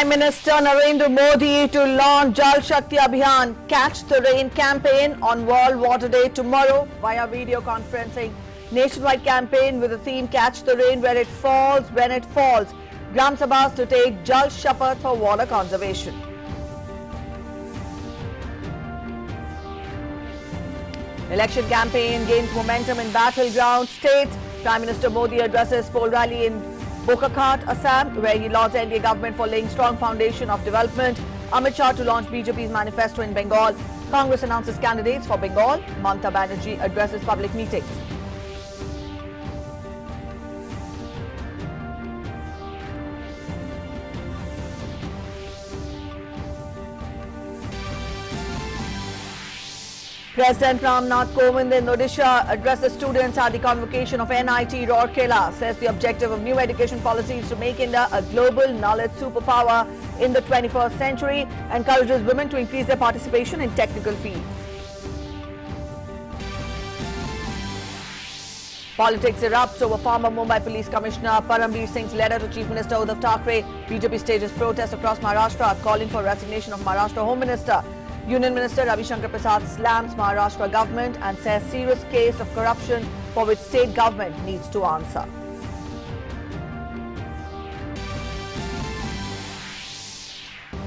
Prime Minister Narendra Modi to launch Jal Shakti Abhiyan Catch the Rain campaign on World Water Day tomorrow via video conferencing. Nationwide campaign with the theme Catch the Rain where it falls when it falls. Gram Sabhas to take Jal Shapath for water conservation. Election campaign gains momentum in battleground states. Prime Minister Modi addresses poll rally in Bokakhat, Assam, where he lauds NDA government for laying strong foundation of development. Amit Shah to launch BJP's manifesto in Bengal. Congress announces candidates for Bengal. Mamata Banerjee addresses public meetings. President Ramnath Kovind in Odisha addresses students at the convocation of NIT Rourkela. Says the objective of new education policy is to make India a global knowledge superpower in the 21st century. Encourages women to increase their participation in technical fields. Politics erupts over former Mumbai Police Commissioner Paramveer Singh's letter to Chief Minister Uddhav Thackeray. BJP stages protest across Maharashtra calling for resignation of Maharashtra Home Minister. Union Minister Ravi Shankar Prasad slams Maharashtra government and says serious case of corruption for which state government needs to answer.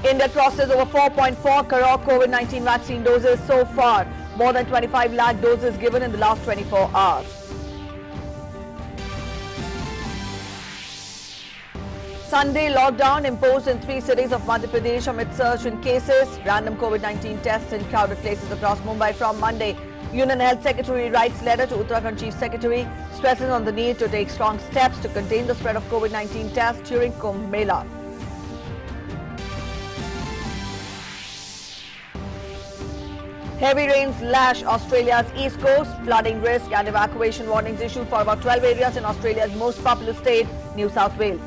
India crosses over 4.4 crore COVID-19 vaccine doses so far. More than 25 lakh doses given in the last 24 hours. Sunday lockdown imposed in 3 cities of Madhya Pradesh amid surge in cases. Random COVID-19 tests in crowded places across Mumbai from Monday. Union Health Secretary writes letter to Uttarakhand Chief Secretary, stresses on the need to take strong steps to contain the spread of COVID-19 tests during Kumbh Mela. Heavy rains lash Australia's east coast, flooding risk and evacuation warnings issued for about 12 areas in Australia's most populous state, New South Wales.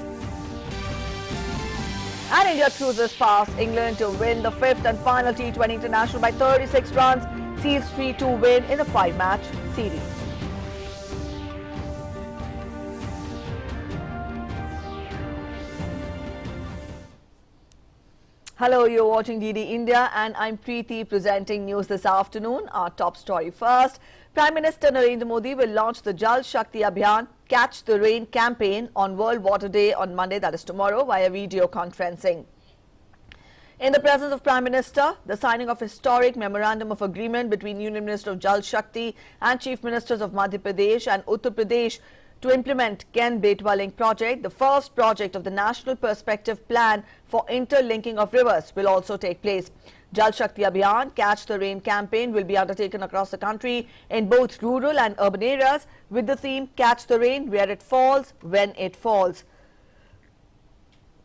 And India cruises past England to win the 5th and final T20 international by 36 runs, seals 3-2 win in a 5-match series. Hello, you're watching DD India and I'm Preeti presenting news this afternoon. Our top story first. Prime Minister Narendra Modi will launch the Jal Shakti Abhiyan Catch the Rain campaign on World Water Day on Monday, that is tomorrow, via video conferencing. In the presence of Prime Minister, the signing of historic memorandum of agreement between Union Minister of Jal Shakti and Chief Ministers of Madhya Pradesh and Uttar Pradesh to implement Ken Betwa Link project, the first project of the National Perspective Plan for interlinking of rivers, will also take place. Jal Shakti Abhiyan Catch the Rain campaign will be undertaken across the country in both rural and urban areas with the theme Catch the Rain where it falls when it falls.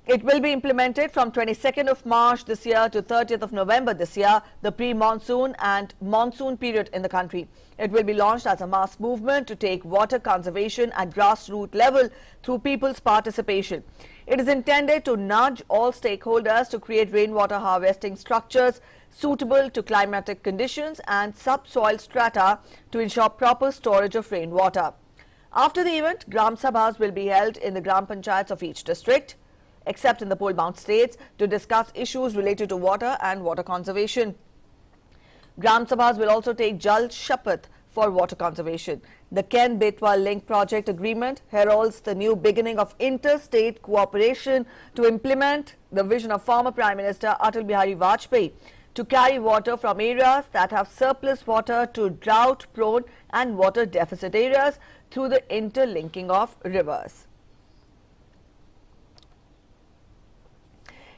It will be implemented from 22nd of March this year to 30th of November this year, the pre-monsoon and monsoon period in the country. It will be launched as a mass movement to take water conservation at grassroots level through people's participation. It is intended to nudge all stakeholders to create rainwater harvesting structures suitable to climatic conditions and subsoil strata to ensure proper storage of rainwater. After the event, Gram Sabhas will be held in the Gram Panchayats of each district, except in the poll-bound states, to discuss issues related to water and water conservation. Gram Sabhas will also take Jal Shapath for water conservation. The Ken Betwa Link project agreement heralds the new beginning of interstate cooperation to implement the vision of former Prime Minister Atal Bihari Vajpayee to carry water from areas that have surplus water to drought-prone and water-deficit areas through the interlinking of rivers.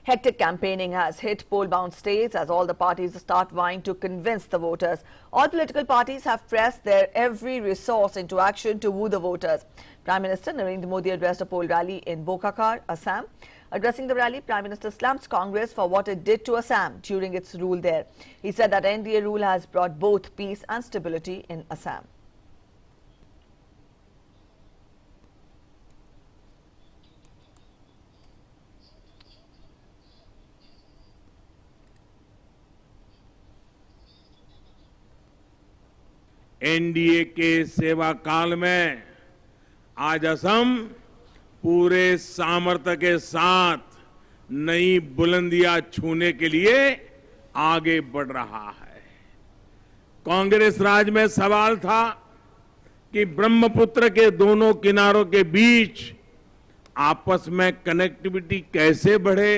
Hectic campaigning has hit poll-bound states as all the parties start vying to convince the voters. All political parties have pressed their every resource into action to woo the voters. Prime Minister Narendra Modi addressed a poll rally in Bokakhat, Assam. Addressing the rally, Prime Minister slams Congress for what it did to Assam during its rule there. He said that NDA rule has brought both peace and stability in Assam. NDA के सेवा काल में आज असम पूरे सामर्थ्य के साथ नई बुलंदियां छूने के लिए आगे बढ़ रहा है। कांग्रेस राज में सवाल था कि ब्रह्मपुत्र के दोनों किनारों के बीच आपस में कनेक्टिविटी कैसे बढ़े।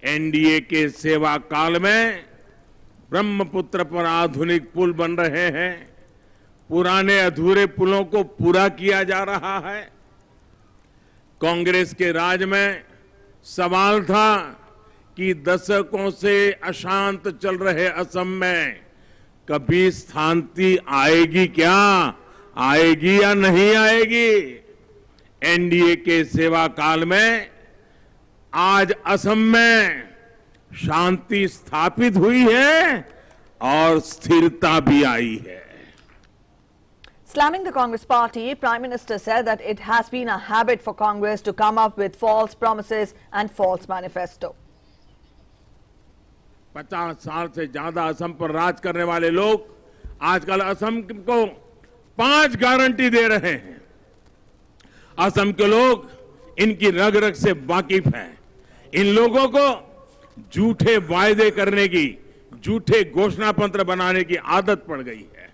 एनडीए के सेवा काल में ब्रह्मपुत्र पर आधुनिक पुल बन रहे हैं, पुराने अधूरे पुलों को पूरा किया जा रहा है। कांग्रेस के राज में सवाल था कि दशकों से अशांत चल रहे असम में कभी शांति आएगी क्या, आएगी या नहीं आएगी। एनडीए के सेवा काल में आज असम में शांति स्थापित हुई है और स्थिरता भी आई है। Slamming the Congress party, Prime Minister said that it has been a habit for Congress to come up with false promises and false manifesto. 50 साल से ज्यादा असम पर राज करने वाले लोग आजकल असम को 5 गारंटी दे रहे हैं। असम के लोग इनकी रग रग से वाकिफ हैं। इन लोगों को झूठे वायदे करने की, झूठे घोषणा पत्र बनाने की आदत पड़ गई है।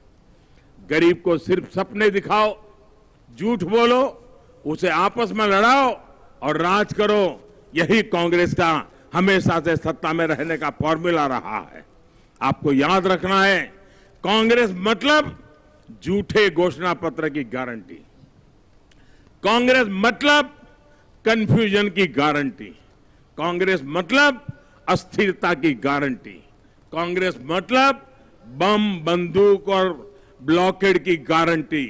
गरीब को सिर्फ सपने दिखाओ, झूठ बोलो, उसे आपस में लड़ाओ और राज करो। यही कांग्रेस का हमेशा से सत्ता में रहने का फॉर्मूला रहा है। आपको याद रखना है, कांग्रेस मतलब झूठे घोषणा पत्र की गारंटी, कांग्रेस मतलब कंफ्यूजन की गारंटी, कांग्रेस मतलब अस्थिरता की गारंटी, कांग्रेस मतलब बम, बंदूक और ब्लॉकेड की गारंटी,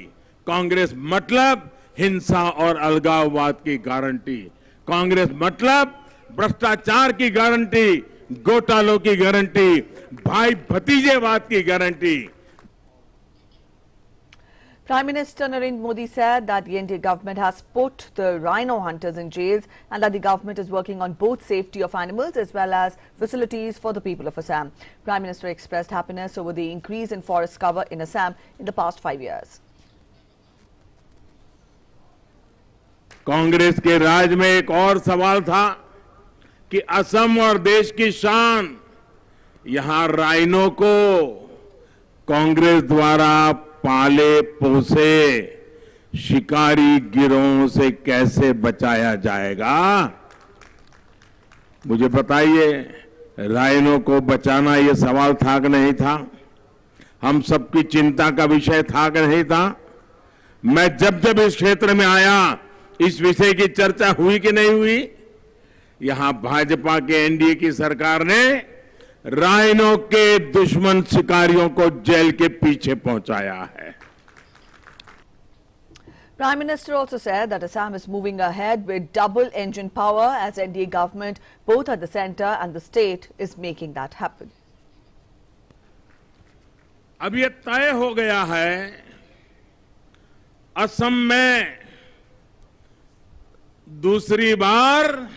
कांग्रेस मतलब हिंसा और अलगाववाद की गारंटी, कांग्रेस मतलब भ्रष्टाचार की गारंटी, घोटालों की गारंटी, भाई भतीजेवाद की guarantee. Prime Minister Narendra Modi said that the NDA government has put the rhino hunters in jails and that the government is working on both safety of animals as well as facilities for the people of Assam. Prime Minister expressed happiness over the increase in forest cover in Assam in the past 5 years. Congress के राज में एक और सवाल था कि असम और देश की शान, यहां राइनो को कांग्रेस द्वारा पाले पोसे शिकारी गिरोहों से कैसे बचाया जाएगा। मुझे बताइए, राइनो को बचाना यह सवाल था कि नहीं था? हम सबकी चिंता का विषय था कि नहीं था? मैं जब जब इस क्षेत्र में आया, इस विषय की चर्चा हुई कि नहीं हुई? यहां भाजपा के एनडीए की सरकार ने राइनो के दुश्मन शिकारियों को जेल के पीछे पहुंचाया है। Prime Minister also said that Assam is moving ahead with double engine power as NDA government both at the centre and the state is making that happen. अब ये तय हो गया है, असम में दूसरी बार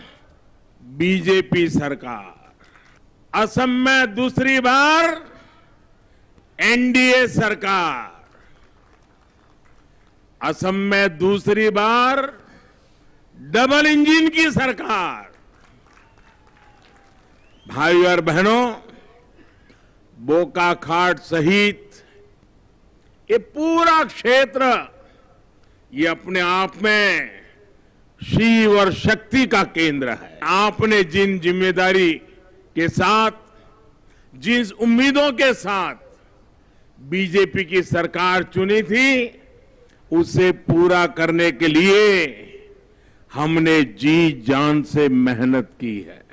बीजेपी सरकार, असम में दूसरी बार एनडीए सरकार, असम में दूसरी बार डबल इंजन की सरकार। भाई और बहनों, बोकाखाट सहित ये पूरा क्षेत्र ये अपने आप में शिव और शक्ति का केंद्र है। आपने जिन जिम्मेदारी के साथ, जिन उम्मीदों के साथ बीजेपी की सरकार चुनी थी, उसे पूरा करने के लिए हमने जी जान से मेहनत की है।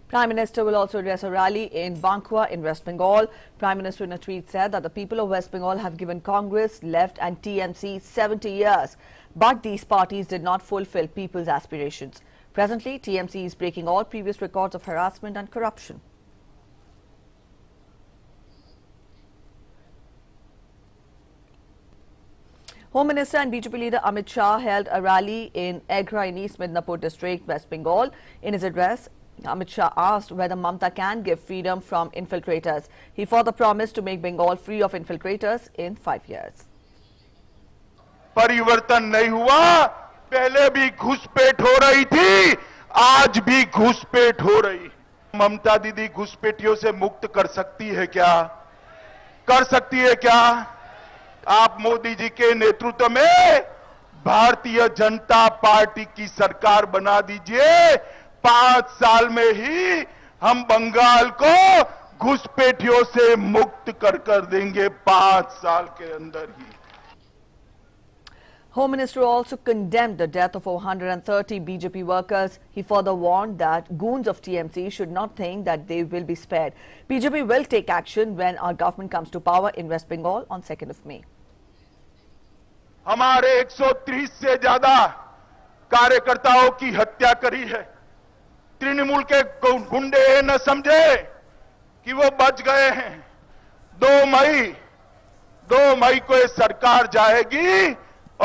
Prime Minister will also address a rally in Bankwa in West Bengal. Prime Minister in a tweet said that the people of West Bengal have given Congress, Left and TMC 70 years, but these parties did not fulfill people's aspirations. Presently, TMC is breaking all previous records of harassment and corruption. Home Minister and BJP leader Amit Shah held a rally in Agra in East Midnapur district, West Bengal. In his address, Amit Shah asked whether Mamata can give freedom from infiltrators. He further promised to make Bengal free of infiltrators in 5 years. परिवर्तन नहीं हुआ पहले भी घुसपैठ हो रही थी, आज भी घुसपैठ हो रही। ममता दीदी घुसपैठियों से मुक्त कर सकती है क्या? कर सकती है क्या? आप मोदी जी के नेतृत्व में भारतीय जनता पार्टी की सरकार बना दीजिए। 5 साल में ही हम बंगाल को घुसपैठियों से मुक्त कर देंगे, 5 साल के अंदर ही। Home Minister also condemned the death of 430 BJP workers. He further warned that goons of TMC should not think that they will be spared. BJP will take action when our government comes to power in West Bengal on 2nd of May. हमारे 130 से ज्यादा कार्यकर्ताओं की हत्या करी है। तृणमूल के गुंडे न समझे कि वो बच गए हैं। 2 मई को ये सरकार जाएगी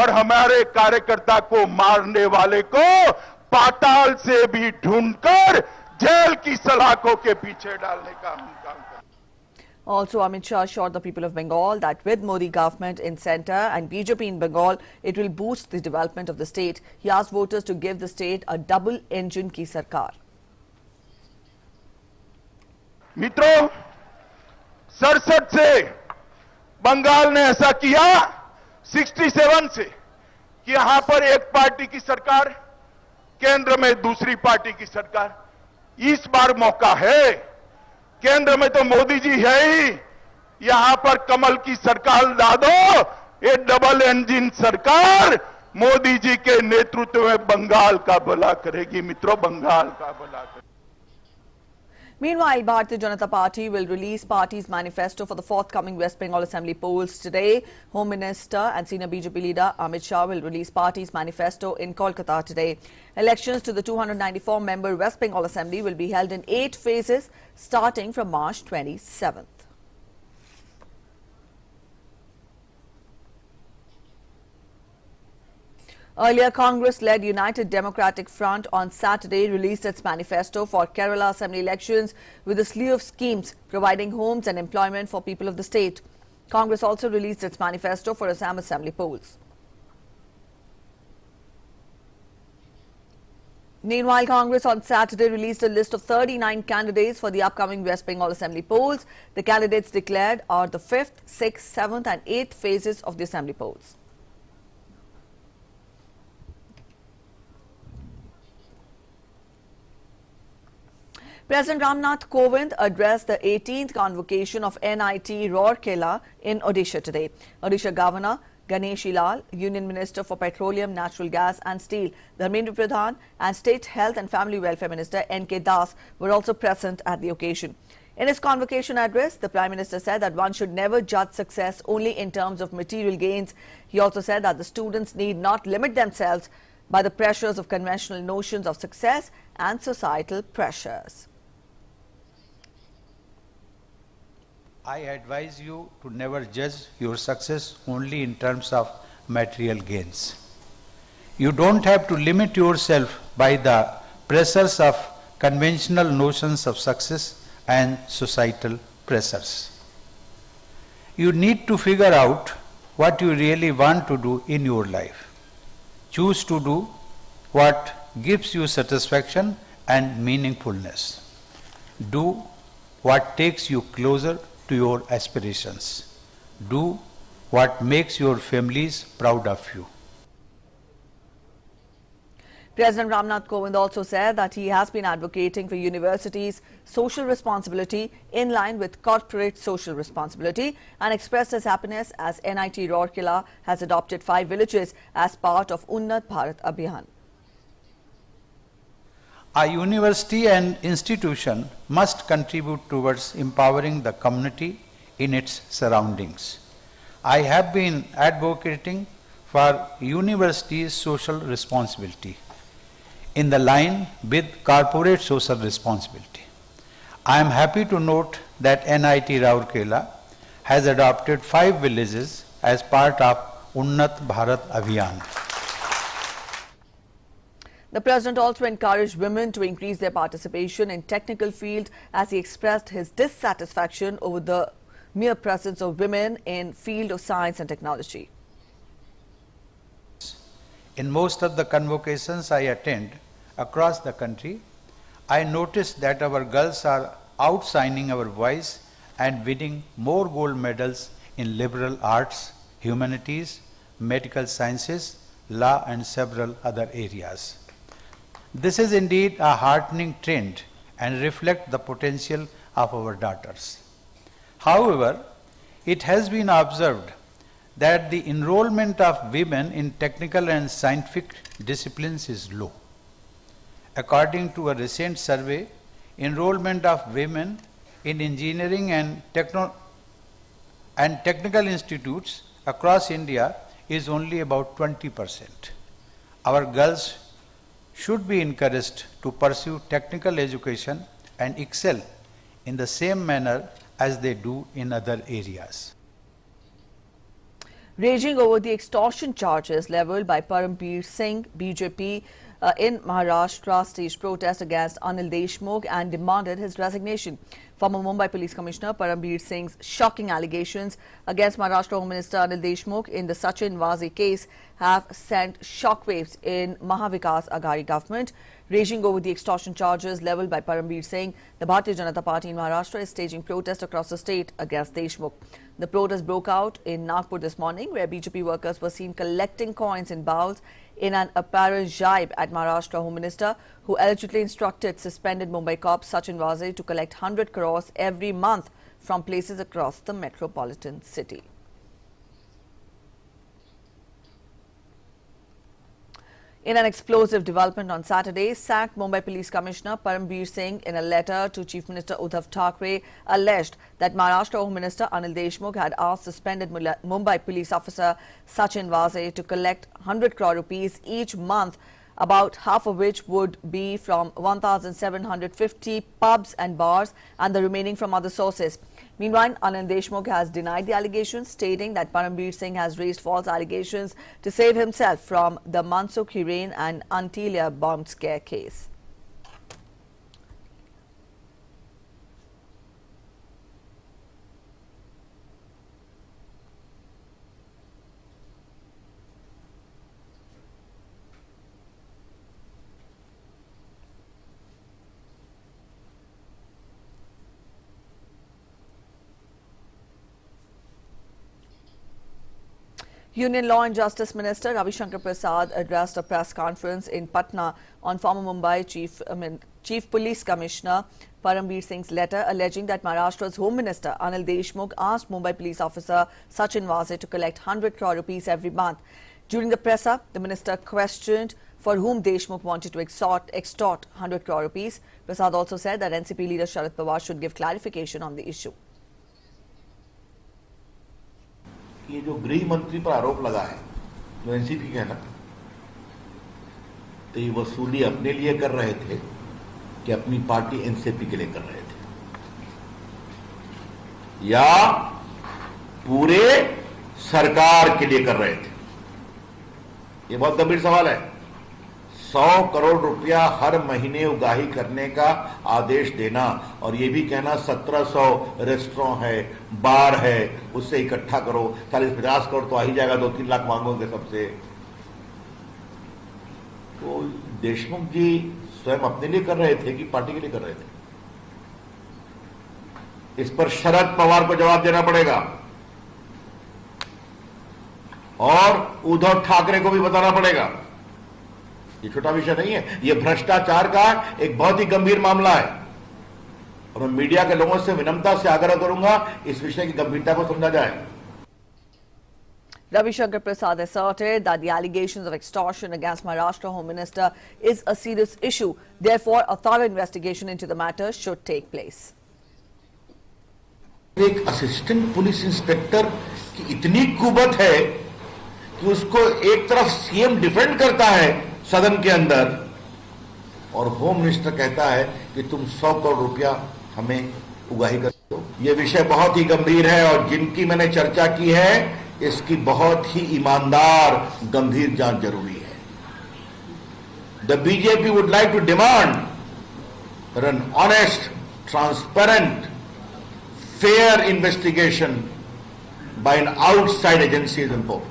और हमारे कार्यकर्ता को मारने वाले को पाताल से भी ढूंढकर जेल की सलाखों के पीछे डालने का हम काम करेंगे। Also, Amit Shah assured the people of Bengal that with Modi government in centre and BJP in Bengal, it will boost the development of the state. He asked voters to give the state a double engine ki sarkar. मित्रों, 67 से बंगाल ने ऐसा किया, 67 से कि यहां पर एक पार्टी की सरकार, केंद्र में दूसरी पार्टी की सरकार। इस बार मौका है, केंद्र में तो मोदी जी है ही, यहां पर कमल की सरकार ला दो। ये डबल इंजन सरकार मोदी जी के नेतृत्व में बंगाल का भला करेगी। मित्रों, बंगाल का भला करेगी। Meanwhile, Bharatiya Janata Party will release party's manifesto for the forthcoming West Bengal Assembly polls today. Home Minister and senior BJP leader Amit Shah will release party's manifesto in Kolkata today. Elections to the 294-member West Bengal Assembly will be held in 8 phases starting from March 27th. Earlier, Congress-led United Democratic Front on Saturday released its manifesto for Kerala Assembly elections with a slew of schemes providing homes and employment for people of the state. Congress also released its manifesto for Assam Assembly polls. Meanwhile, Congress on Saturday released a list of 39 candidates for the upcoming West Bengal Assembly polls. The candidates declared are the 5th, 6th, 7th and 8th phases of the Assembly polls. President Ramnath Kovind addressed the 18th convocation of NIT Rourkela in Odisha today. Odisha Governor Ganeshi Lal, Union Minister for Petroleum, Natural Gas and Steel Dharmendra Pradhan and State Health and Family Welfare Minister N.K. Das were also present at the occasion. In his convocation address, the Prime Minister said that one should never judge success only in terms of material gains. He also said that the students need not limit themselves by the pressures of conventional notions of success and societal pressures. I advise you to never judge your success only in terms of material gains. You don't have to limit yourself by the pressures of conventional notions of success and societal pressures. You need to figure out what you really want to do in your life. Choose to do what gives you satisfaction and meaningfulness. Do what takes you closer to your aspirations. Do what makes your families proud of you. President Ramnath Kovind also said that he has been advocating for universities' social responsibility in line with corporate social responsibility and expressed his happiness as NIT Rourkela has adopted 5 villages as part of Unnat Bharat Abhiyan. A university and institution must contribute towards empowering the community in its surroundings. I have been advocating for universities' social responsibility in the line with corporate social responsibility. I am happy to note that NIT Rourkela has adopted 5 villages as part of Unnat Bharat Abhiyan. The President also encouraged women to increase their participation in technical field as he expressed his dissatisfaction over the mere presence of women in field of science and technology. In most of the convocations I attend across the country, I notice that our girls are outshining our boys and winning more gold medals in liberal arts, humanities, medical sciences, law and several other areas. This is indeed a heartening trend and reflects the potential of our daughters. However, it has been observed that the enrollment of women in technical and scientific disciplines is low. According to a recent survey, enrollment of women in engineering and technical institutes across India is only about 20%. Our girls should be encouraged to pursue technical education and excel in the same manner as they do in other areas. Raging over the extortion charges leveled by Parambir Singh, BJP in Maharashtra staged protest against Anil Deshmukh and demanded his resignation. Former Mumbai Police Commissioner Parambir Singh's shocking allegations against Maharashtra Home Minister Anil Deshmukh in the Sachin Waze case have sent shockwaves in Mahavikas Aghadi government. Raging over the extortion charges leveled by Parambir Singh, the Bharatiya Janata Party in Maharashtra is staging protests across the state against Deshmukh. The protest broke out in Nagpur this morning, where BJP workers were seen collecting coins in bowls in an apparent jibe at Maharashtra Home Minister, who allegedly instructed suspended Mumbai cop Sachin Waze to collect 100 crores every month from places across the metropolitan city. In an explosive development on Saturday, sacked Mumbai Police Commissioner Parambir Singh in a letter to Chief Minister Uddhav Thackeray alleged that Maharashtra Home Minister Anil Deshmukh had asked suspended Mumbai police officer Sachin Waze to collect 100 crore rupees each month, about half of which would be from 1,750 pubs and bars and the remaining from other sources. Meanwhile, Anil Deshmukh has denied the allegations, stating that Parambir Singh has raised false allegations to save himself from the Mansukh Hiren and Antilia bomb scare case. Union Law and Justice Minister Ravi Shankar Prasad addressed a press conference in Patna on former Mumbai Chief Police Commissioner Parambir Singh's letter alleging that Maharashtra's Home Minister Anil Deshmukh asked Mumbai police officer Sachin Waze to collect 100 crore rupees every month. During the presser, the minister questioned for whom Deshmukh wanted to extort 100 crore rupees. Prasad also said that NCP leader Sharad Pawar should give clarification on the issue. ये जो गृह मंत्री पर आरोप लगा है, जो NCP के ना, तो ये वसूली अपने लिए कर रहे थे कि अपनी पार्टी एनसीपी के लिए कर रहे थे, या पूरे सरकार के लिए कर रहे थे? ये बहुत गंभीर सवाल है। 100 करोड़ रुपया हर महीने उगाही करने का आदेश देना और ये भी कहना 1700 रेस्टोरेंट है, बार है, उससे इकट्ठा करो, 40-50 करोड़ तो आ ही जाएगा, 2-3 लाख मांगोगे सबसे। तो देशमुख जी स्वयं अपने लिए कर रहे थे कि पार्टी के लिए कर रहे थे? इस पर शरद पवार को जवाब देना पड़ेगा और उद्धव ठाकरे को भी बताना पड़ेगा। ये छोटा विषय नहीं है, ये भ्रष्टाचार का एक बहुत ही गंभीर मामला है और मैं मीडिया के लोगों से विनम्रता से आग्रह करूंगा इस विषय की गंभीरता को समझा जाए। Ravi Shankar Prasad asserted that the allegations of extortion against Maharashtra Home Minister is a serious issue. Therefore, a thorough investigation into the matter should take place. एक असिस्टेंट पुलिस इंस्पेक्टर की इतनी कुबत है कि उसको एक तरफ सीएम डिफेंड करता है सदन के अंदर और होम मिनिस्टर कहता है कि तुम 100 करोड़ रुपया हमें उगाही कर दो। यह विषय बहुत ही गंभीर है और जिनकी मैंने चर्चा की है इसकी बहुत ही ईमानदार गंभीर जांच जरूरी है। The BJP would like to demand an honest, transparent, fair investigation by an outside agency is important.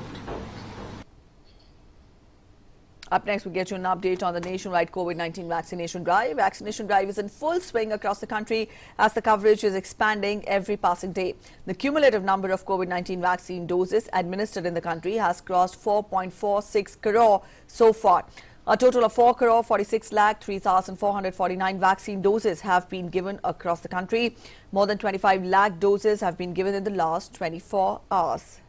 Up next, we get you an update on the nationwide COVID-19 vaccination drive. Vaccination drive is in full swing across the country as the coverage is expanding every passing day. The cumulative number of COVID-19 vaccine doses administered in the country has crossed 4.46 crore so far. A total of 4 crore 46 lakh 3,449 vaccine doses have been given across the country. More than 25 lakh doses have been given in the last 24 hours.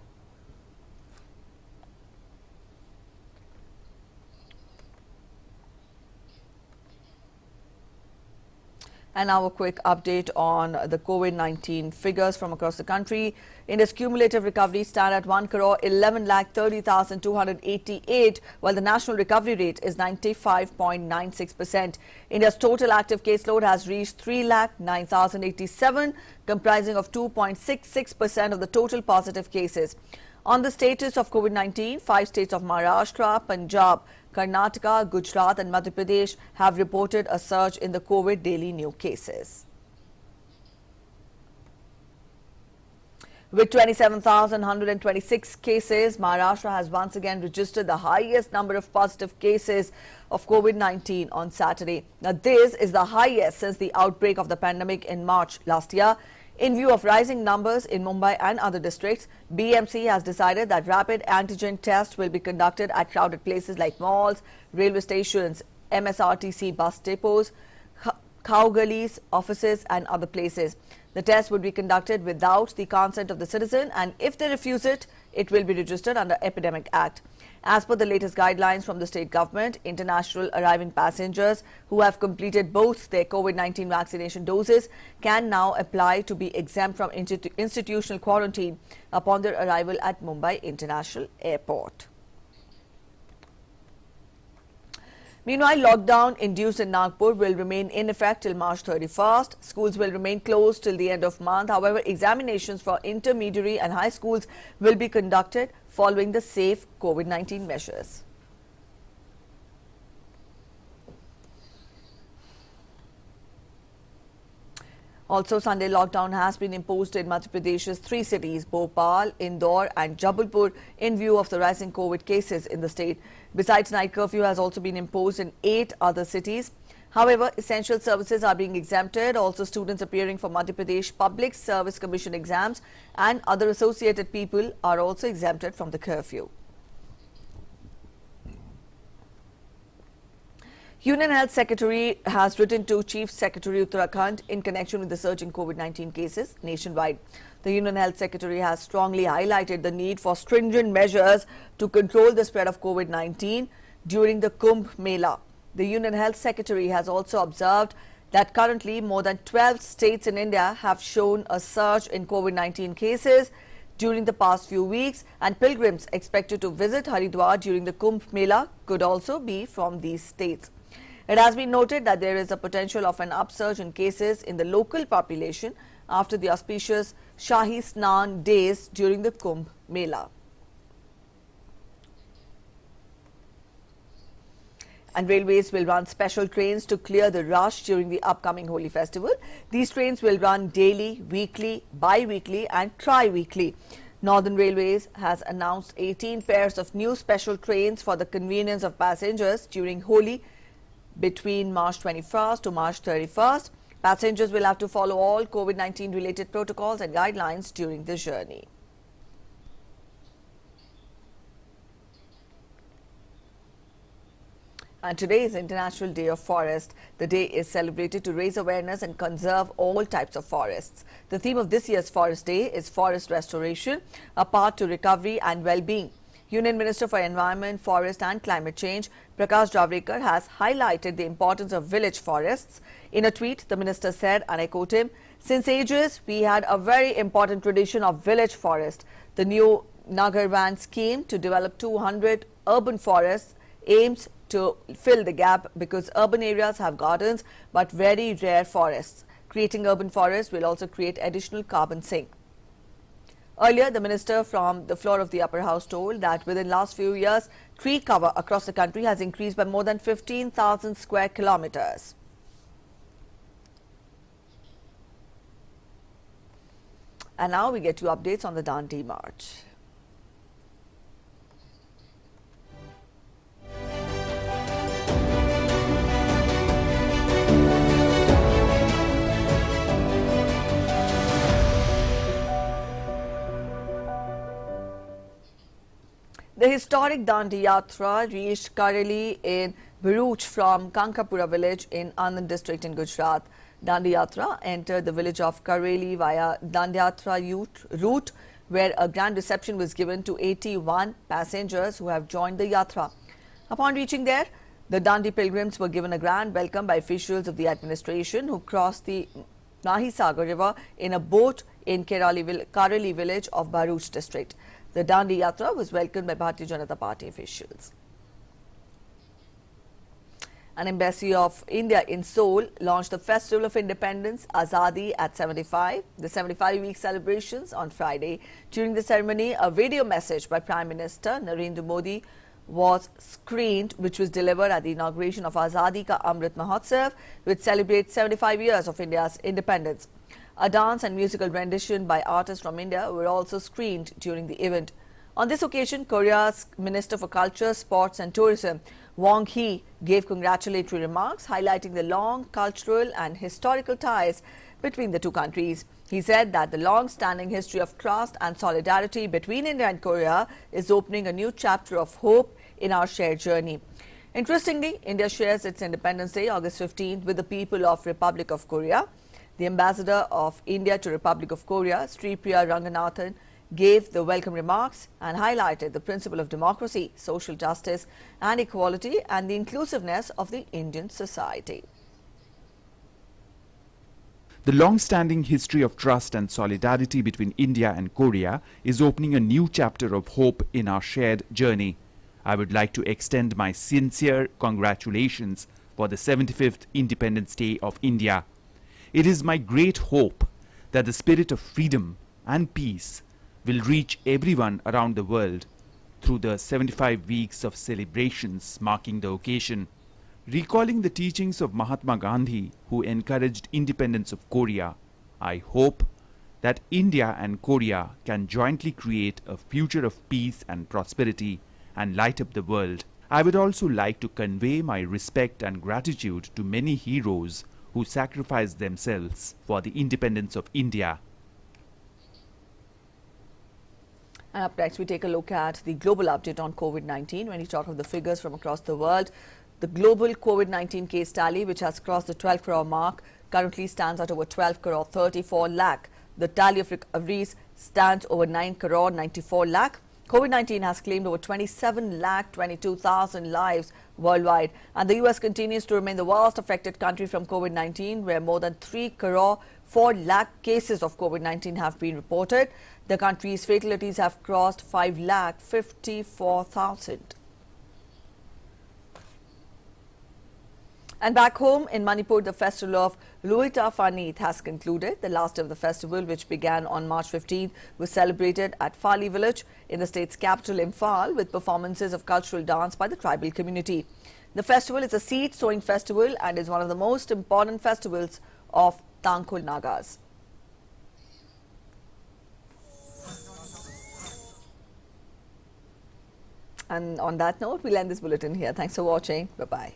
And now a quick update on the COVID-19 figures from across the country. India's cumulative recovery stand at 1 crore 11 lakh 30,288, while the national recovery rate is 95.96%. India's total active caseload has reached 3 lakh 9,087, comprising of 2.66% of the total positive cases. On the status of COVID-19, 5 states of Maharashtra, Punjab, Karnataka, Gujarat and Madhya Pradesh have reported a surge in the COVID daily new cases. With 27,126 cases, Maharashtra has once again registered the highest number of positive cases of COVID-19 on Saturday. Now, this is the highest since the outbreak of the pandemic in March last year. In view of rising numbers in Mumbai and other districts, BMC has decided that rapid antigen tests will be conducted at crowded places like malls, railway stations, MSRTC bus depots, cow gullies, offices and other places. The test would be conducted without the consent of the citizen, and if they refuse it, it will be registered under Epidemic Act. As per the latest guidelines from the state government, international arriving passengers who have completed both their COVID-19 vaccination doses can now apply to be exempt from institutional quarantine upon their arrival at Mumbai International Airport. Meanwhile, lockdown induced in Nagpur will remain in effect till March 31st. Schools will remain closed till the end of month. However, examinations for intermediary and high schools will be conducted following the safe COVID-19 measures. Also, Sunday lockdown has been imposed in Madhya Pradesh's 3 cities, Bhopal, Indore and Jabalpur, in view of the rising COVID cases in the state. Besides, night curfew has also been imposed in 8 other cities. However, essential services are being exempted. Also, students appearing for Madhya Pradesh Public Service Commission exams and other associated people are also exempted from the curfew. Union Health Secretary has written to Chief Secretary Uttarakhand in connection with the surging COVID-19 cases nationwide. The Union Health Secretary has strongly highlighted the need for stringent measures to control the spread of COVID-19 during the Kumbh Mela. The Union Health Secretary has also observed that currently more than 12 states in India have shown a surge in COVID-19 cases during the past few weeks, and pilgrims expected to visit Haridwar during the Kumbh Mela could also be from these states. It has been noted that there is a potential of an upsurge in cases in the local population after the auspicious Shahi Snan days during the Kumbh Mela. And railways will run special trains to clear the rush during the upcoming Holi festival. These trains will run daily, weekly, bi-weekly and tri-weekly. Northern Railways has announced 18 pairs of new special trains for the convenience of passengers during Holi between March 21st to March 31st. Passengers will have to follow all COVID-19 related protocols and guidelines during the journey. And today is International Day of Forest. The day is celebrated to raise awareness and conserve all types of forests. The theme of this year's Forest Day is Forest Restoration, a path to recovery and well-being. Union Minister for Environment, Forest and Climate Change, Prakash Javadekar, has highlighted the importance of village forests. In a tweet, the minister said, and I quote him, "Since ages, we had a very important tradition of village forest. The new Nagar Van scheme to develop 200 urban forests aims to fill the gap because urban areas have gardens but very rare forests. Creating urban forests will also create additional carbon sink." Earlier, the minister from the floor of the upper house told that within last few years, tree cover across the country has increased by more than 15,000 square kilometers. And now we get you updates on the Dandi March. historic Dandi Yatra reached Kareli in Bharuch from Kankapura village in Anand district in Gujarat. Dandi Yatra entered the village of Kareli via Dandi Yatra route, where a grand reception was given to 81 passengers who have joined the Yatra. Upon reaching there, the Dandi pilgrims were given a grand welcome by officials of the administration who crossed the Mahisagar river in a boat in Kareli village of Bharuch district. The Dandi Yatra was welcomed by Bharatiya Janata Party officials. An embassy of India in Seoul launched the Festival of Independence Azadi at 75, the 75-week celebrations on Friday. During the ceremony, a video message by Prime Minister Narendra Modi was screened, which was delivered at the inauguration of Azadi Ka Amrit Mahotsav, which celebrates 75 years of India's independence. A dance and musical rendition by artists from India were also screened during the event. On this occasion, Korea's Minister for Culture, Sports and Tourism, Wong Hee, gave congratulatory remarks highlighting the long cultural and historical ties between the two countries. He said that the long-standing history of trust and solidarity between India and Korea is opening a new chapter of hope in our shared journey. Interestingly, India shares its Independence Day, August 15th, with the people of Republic of Korea. The ambassador of India to Republic of Korea, Sri Priya Ranganathan, gave the welcome remarks and highlighted the principle of democracy, social justice and equality and the inclusiveness of the Indian society. The long-standing history of trust and solidarity between India and Korea is opening a new chapter of hope in our shared journey. I would like to extend my sincere congratulations for the 75th Independence Day of India. It is my great hope that the spirit of freedom and peace will reach everyone around the world through the 75 weeks of celebrations marking the occasion. Recalling the teachings of Mahatma Gandhi, who encouraged independence of Korea, I hope that India and Korea can jointly create a future of peace and prosperity and light up the world. I would also like to convey my respect and gratitude to many heroes who sacrificed themselves for the independence of India. And up next, we take a look at the global update on COVID-19. When we talk of the figures from across the world, the global COVID-19 case tally, which has crossed the 12 crore mark, currently stands at over 12 crore 34 lakh. The tally of recoveries stands over 9 crore 94 lakh. COVID-19 has claimed over 27 lakh 22,000 lives worldwide, and the US continues to remain the worst affected country from COVID-19, where more than 3 crore 4 lakh cases of COVID-19 have been reported. The country's fatalities have crossed 5 lakh 54,000. And back home in Manipur, the festival of Luita Fanit has concluded. The last day of the festival, which began on March 15th, was celebrated at Fali village in the state's capital, Imphal, with performances of cultural dance by the tribal community. The festival is a seed-sowing festival and is one of the most important festivals of Tangkhul Nagas. And on that note, we'll end this bulletin here. Thanks for watching. Bye-bye.